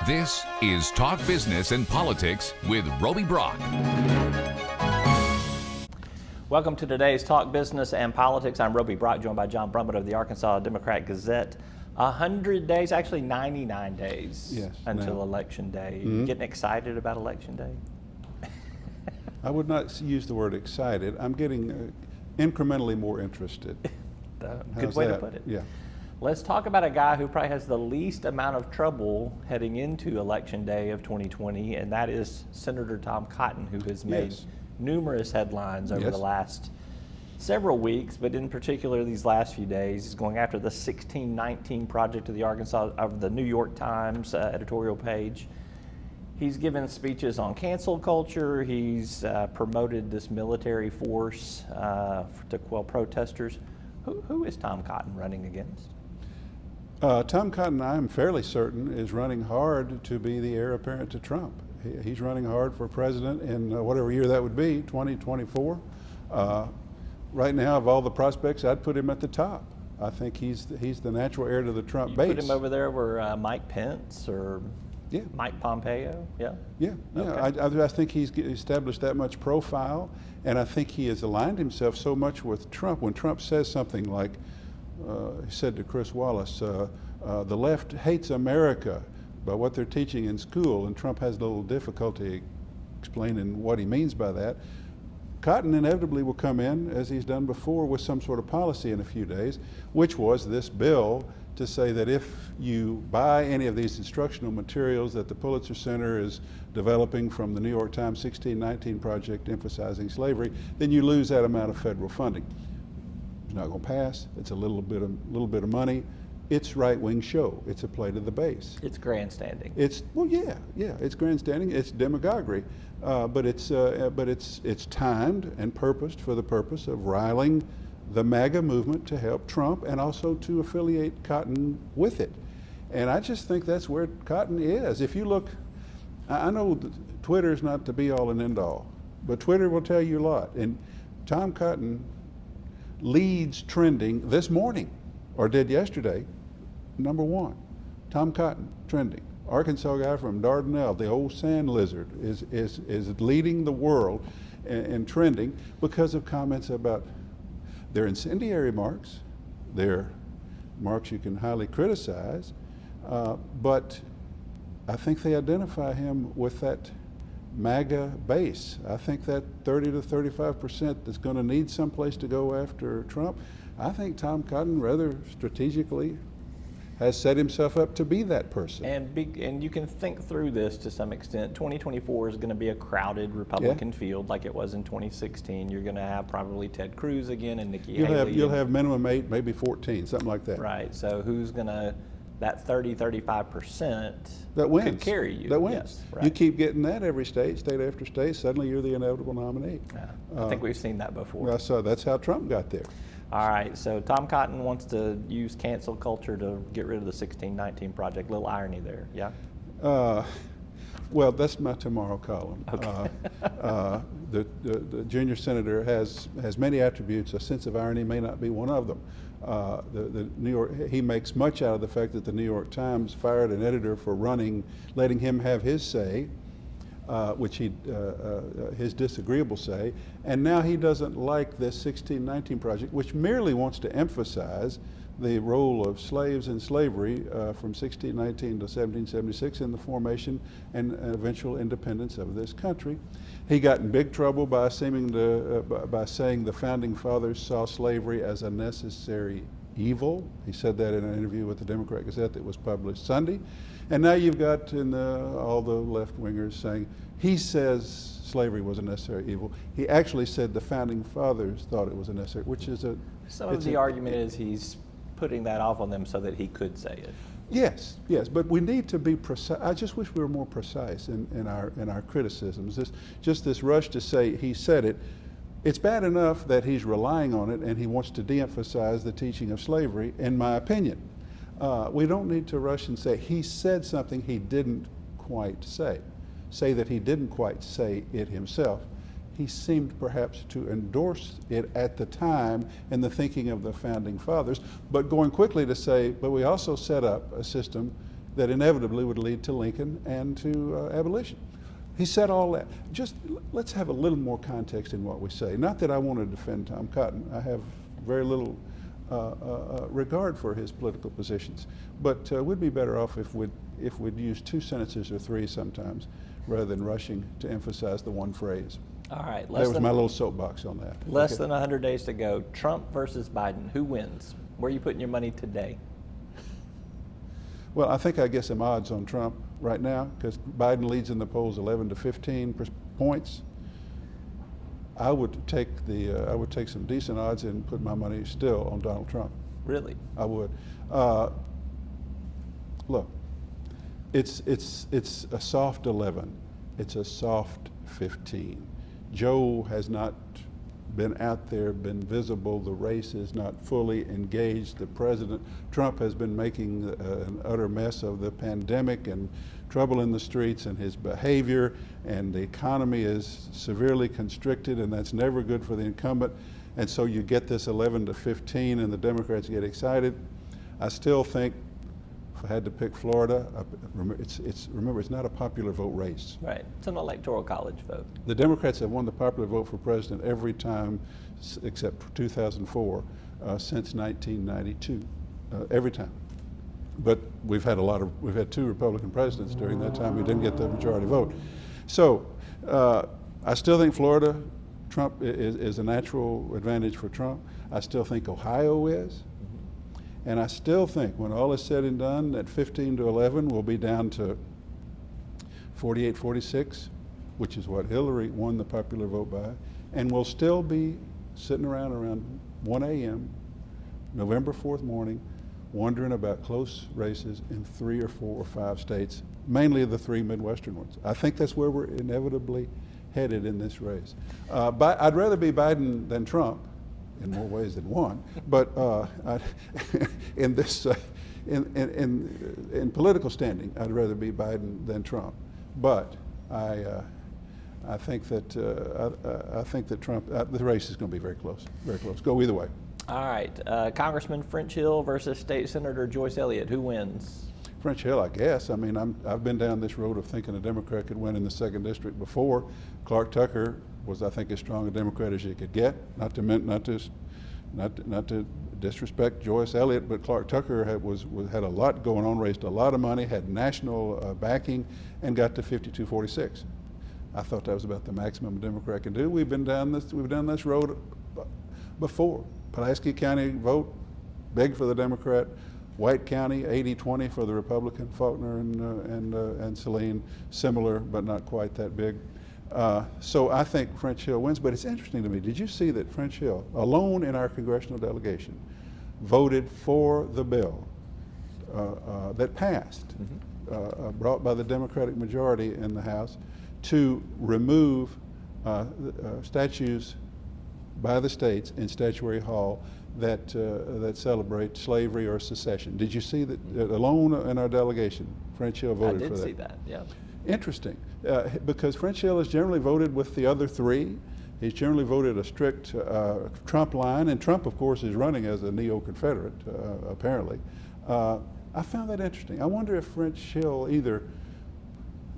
This is Talk Business and Politics with Roby Brock. Welcome to today's Talk Business and Politics. I'm Roby Brock, joined by John Brummett of the Arkansas Democrat-Gazette. 100 days, actually 99 days until Election Day. You getting excited about Election Day? I would not use the word excited. I'm getting incrementally more interested. Good way to put it. Yeah. Let's talk about a guy who probably has the least amount of trouble heading into Election Day of 2020, and that is Senator Tom Cotton, who has made numerous headlines over the last several weeks, but in particular these last few days. He's going after the 1619 project of the New York Times editorial page. He's given speeches on cancel culture. He's promoted this military force to quell protesters. Who is Tom Cotton running against? Tom Cotton, I'm fairly certain, is running hard to be the heir apparent to Trump. He's running hard for president in whatever year that would be, 2024. Right now, of all the prospects, I'd put him at the top. I think he's the natural heir to the Trump base. Put him over there where Mike Pence or Mike Pompeo? I think he's established that much profile, and I think he has aligned himself so much with Trump. When Trump says something like, he said to Chris Wallace, the left hates America by what they're teaching in school, and Trump has a little difficulty explaining what he means by that. Cotton inevitably will come in, as he's done before, with some sort of policy in a few days, which was this bill to say that if you buy any of these instructional materials that the Pulitzer Center is developing from the New York Times 1619 project emphasizing slavery, then you lose that amount of federal funding. It's not going to pass. It's a little bit of money. It's right-wing show. It's a play to the base. It's grandstanding. It's It's grandstanding. It's demagoguery, but it's timed and purposed for the purpose of riling the MAGA movement to help Trump and also to affiliate Cotton with it. And I just think that's where Cotton is. If you look, I know Twitter is not the be-all and end-all, but Twitter will tell you a lot. And Tom Cotton leads trending this morning, or did yesterday, #1. Tom Cotton trending. Arkansas guy from Dardanelle, the old sand lizard, is leading the world in trending because of comments about their incendiary remarks. They're remarks you can highly criticize, but I think they identify him with that MAGA base. I think that 30 to 35% that's going to need someplace to go after Trump. I think Tom Cotton rather strategically has set himself up to be that person. And you can think through this to some extent. 2024 is going to be a crowded Republican field like it was in 2016. You're going to have probably Ted Cruz again and Nikki Haley. You'll have minimum 8, maybe 14, something like that. Right. So who's going to, that 30, 35% that wins. Could carry you. That wins. Yes, right. You keep getting that every state after state, suddenly you're the inevitable nominee. I think we've seen that before. Well, so that's how Trump got there. All right, so Tom Cotton wants to use cancel culture to get rid of the 1619 project. Little irony there, yeah? Well, that's my tomorrow column. Okay. The junior senator has many attributes. A sense of irony may not be one of them. He makes much out of the fact that the New York Times fired an editor for letting him have his say, his disagreeable say, and now he doesn't like this 1619 project, which merely wants to emphasize the role of slaves in slavery from 1619 to 1776 in the formation and eventual independence of this country. He got in big trouble by saying the founding fathers saw slavery as a necessary evil. He said that in an interview with the Democrat-Gazette that was published Sunday. And now you've got all the left-wingers saying, he says slavery was a necessary evil. He actually said the founding fathers thought it was a necessary, which is a... Some of the argument is he's putting that off on them so that he could say it. Yes, but we need to be precise. I just wish we were more precise in our criticisms. This rush to say he said it. It's bad enough that he's relying on it and he wants to de-emphasize the teaching of slavery, in my opinion. We don't need to rush and say he said something he didn't quite say. Say that he didn't quite say it himself. He seemed perhaps to endorse it at the time in the thinking of the founding fathers, but going quickly to say, but we also set up a system that inevitably would lead to Lincoln and to abolition. He said all that. Just let's have a little more context in what we say. Not that I want to defend Tom Cotton. I have very little regard for his political positions. But we'd be better off if we'd use 2 sentences or 3 sometimes, rather than rushing to emphasize the one phrase. All right. That was my little soapbox on that. Less than 100 days to go. Trump versus Biden. Who wins? Where are you putting your money today? Well, I guess some odds on Trump right now, because Biden leads in the polls 11 to 15 points. I would take some decent odds and put my money still on Donald Trump. Really? I would. Look, it's a soft 11. It's a soft 15. Joe has not been out there, been visible. The race is not fully engaged. The President Trump has been making an utter mess of the pandemic and trouble in the streets and his behavior, and the economy is severely constricted, and that's never good for the incumbent. And so you get this 11 to 15, and the Democrats get excited. I still think, if I had to pick Florida, remember, it's not a popular vote race. Right. It's an electoral college vote. The Democrats have won the popular vote for president every time, except for 2004, since 1992, every time. But we've had 2 Republican presidents during that time who didn't get the majority vote. So I still think Florida, Trump is a natural advantage for Trump. I still think Ohio is. And I still think when all is said and done, that 15 to 11 will be down to 48, 46, which is what Hillary won the popular vote by, and we'll still be sitting around 1 a.m. November 4th morning, wondering about close races in 3 or 4 or 5 states, mainly the 3 Midwestern ones. I think that's where we're inevitably headed in this race. I'd rather be Biden than Trump, in more ways than one, but in this, in political standing, I'd rather be Biden than Trump. But I think that Trump, the race is going to be very close, very close. Go either way. All right, Congressman French Hill versus State Senator Joyce Elliott. Who wins? French Hill, I guess. I mean, I've been down this road of thinking a Democrat could win in the 2nd district before. Clark Tucker was, I think, as strong a Democrat as you could get. Not to disrespect Joyce Elliott, but Clark Tucker had a lot going on, raised a lot of money, had national backing, and got to 52-46. I thought that was about the maximum a Democrat can do. We've done this road before. Pulaski County vote, big for the Democrat. White County, 80-20 for the Republican. Faulkner and Saline, similar, but not quite that big. So I think French Hill wins, but it's interesting to me. Did you see that French Hill, alone in our congressional delegation, voted for the bill that passed, brought by the Democratic majority in the House, to remove statues by the states in Statuary Hall that celebrate slavery or secession. Did you see that alone in our delegation, French Hill voted for that? I did see that, yeah. Interesting, because French Hill has generally voted with the other 3. He's generally voted a strict Trump line, and Trump, of course, is running as a neo-Confederate, apparently. I found that interesting. I wonder if French Hill there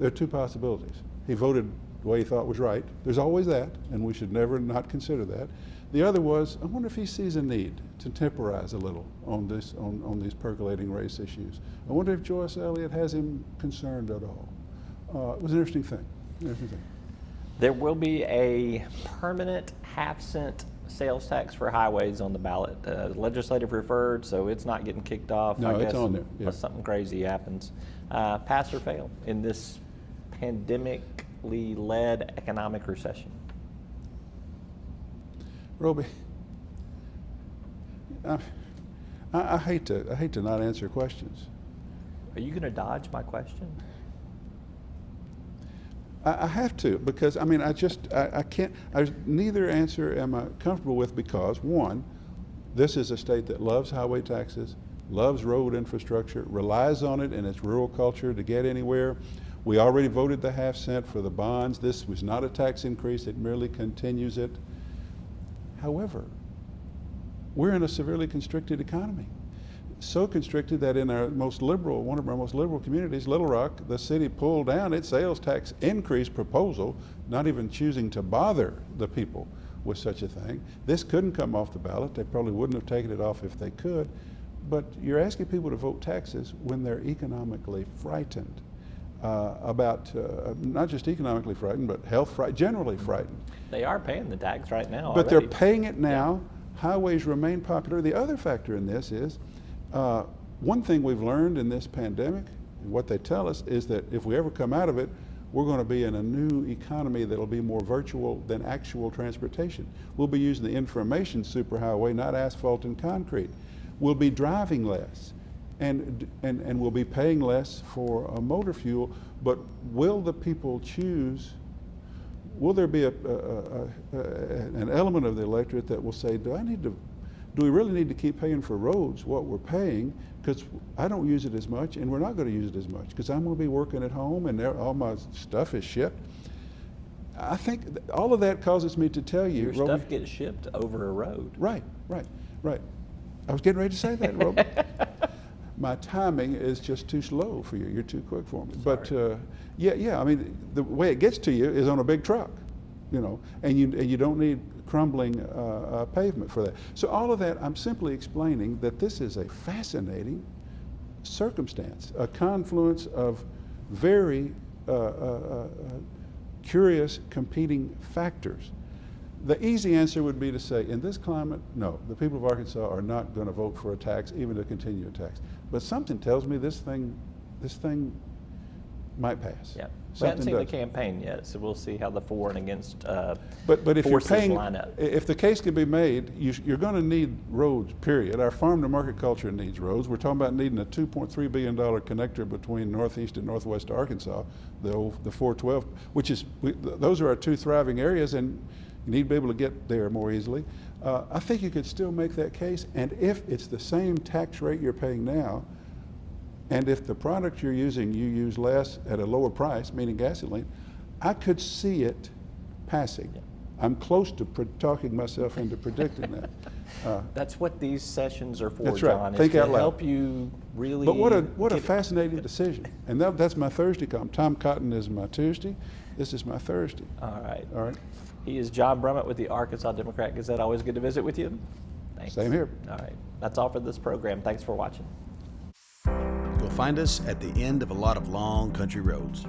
are 2 possibilities. He voted the way he thought was right. There's always that, and we should never not consider that. The other was, I wonder if he sees a need to temporize a little on these percolating race issues. I wonder if Joyce Elliott has him concerned at all. It was an interesting thing. There will be a permanent half-cent sales tax for highways on the ballot. Legislative referred, so it's not getting kicked off. No, I guess, it's on there. Yeah. unless something crazy happens. Pass or fail in this pandemically-led economic recession? Roby, I hate to not answer questions. Are you going to dodge my question? I have to, because I mean, I can't. Neither answer am I comfortable with, because 1, this is a state that loves highway taxes, loves road infrastructure, relies on it in its rural culture to get anywhere. We already voted the half-cent for the bonds. This was not a tax increase, it merely continues it. However, we're in a severely constricted economy. so constricted that in our most liberal, one of our most liberal communities, Little Rock, the city pulled down its sales tax increase proposal, not even choosing to bother the people with such a thing. This couldn't come off the ballot. They probably wouldn't have taken it off if they could. But you're asking people to vote taxes when they're economically frightened about, not just economically frightened, but generally frightened. They are paying the tax right now But already. they're paying it now. Highways remain popular. The other factor in this is, one thing we've learned in this pandemic, and what they tell us, is that if we ever come out of it, we're going to be in a new economy that'll be more virtual than actual transportation. We'll be using the information superhighway, not asphalt and concrete. We'll be driving less, and we'll be paying less for motor fuel, but will the people choose? Will there be an element of the electorate that will say, do we really need to keep paying for roads what we're paying, because I don't use it as much, and we're not going to use it as much because I'm going to be working at home and all my stuff is shipped. I think all of that causes me to tell you, Your Roby, stuff gets shipped over a road. Right. I was getting ready to say that, Roby. My timing is just too slow for you. You're too quick for me. But yeah. I mean, the way it gets to you is on a big truck, and you don't need crumbling pavement for that. So all of that, I'm simply explaining that this is a fascinating circumstance, a confluence of very curious competing factors. The easy answer would be to say, in this climate, no, the people of Arkansas are not going to vote for a tax, even to continue a tax. But something tells me this thing might pass. Yeah, we haven't seen the campaign yet, so we'll see how the for and against but if you're paying, line up. if the case can be made, you're going to need roads, period. Our farm to market culture needs roads. We're talking about needing a $2.3 billion connector between northeast and northwest Arkansas, the 412, which is, those are our two thriving areas, and you need to be able to get there more easily. I think you could still make that case, and if it's the same tax rate you're paying now, and if the product you're using you use less at a lower price, meaning gasoline, I could see it passing. Yeah. I'm close to talking myself into predicting that. That's what these sessions are for, that's right. John. Think is out to loud. help you really. But what a fascinating decision. And that's my Thursday column. Tom Cotton is my Tuesday. This is my Thursday. All right. All right. He is John Brummett with the Arkansas Democrat-Gazette. Always good to visit with you. Thanks. Same here. All right. That's all for this program. Thanks for watching. You'll find us at the end of a lot of long country roads,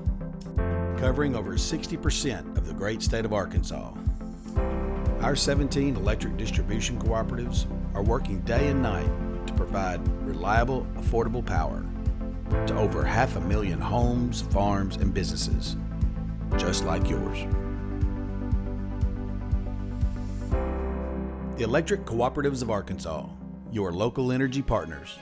covering over 60% of the great state of Arkansas. Our 17 electric distribution cooperatives are working day and night to provide reliable, affordable power to over 500,000 homes, farms, and businesses, just like yours. The Electric Cooperatives of Arkansas, your local energy partners.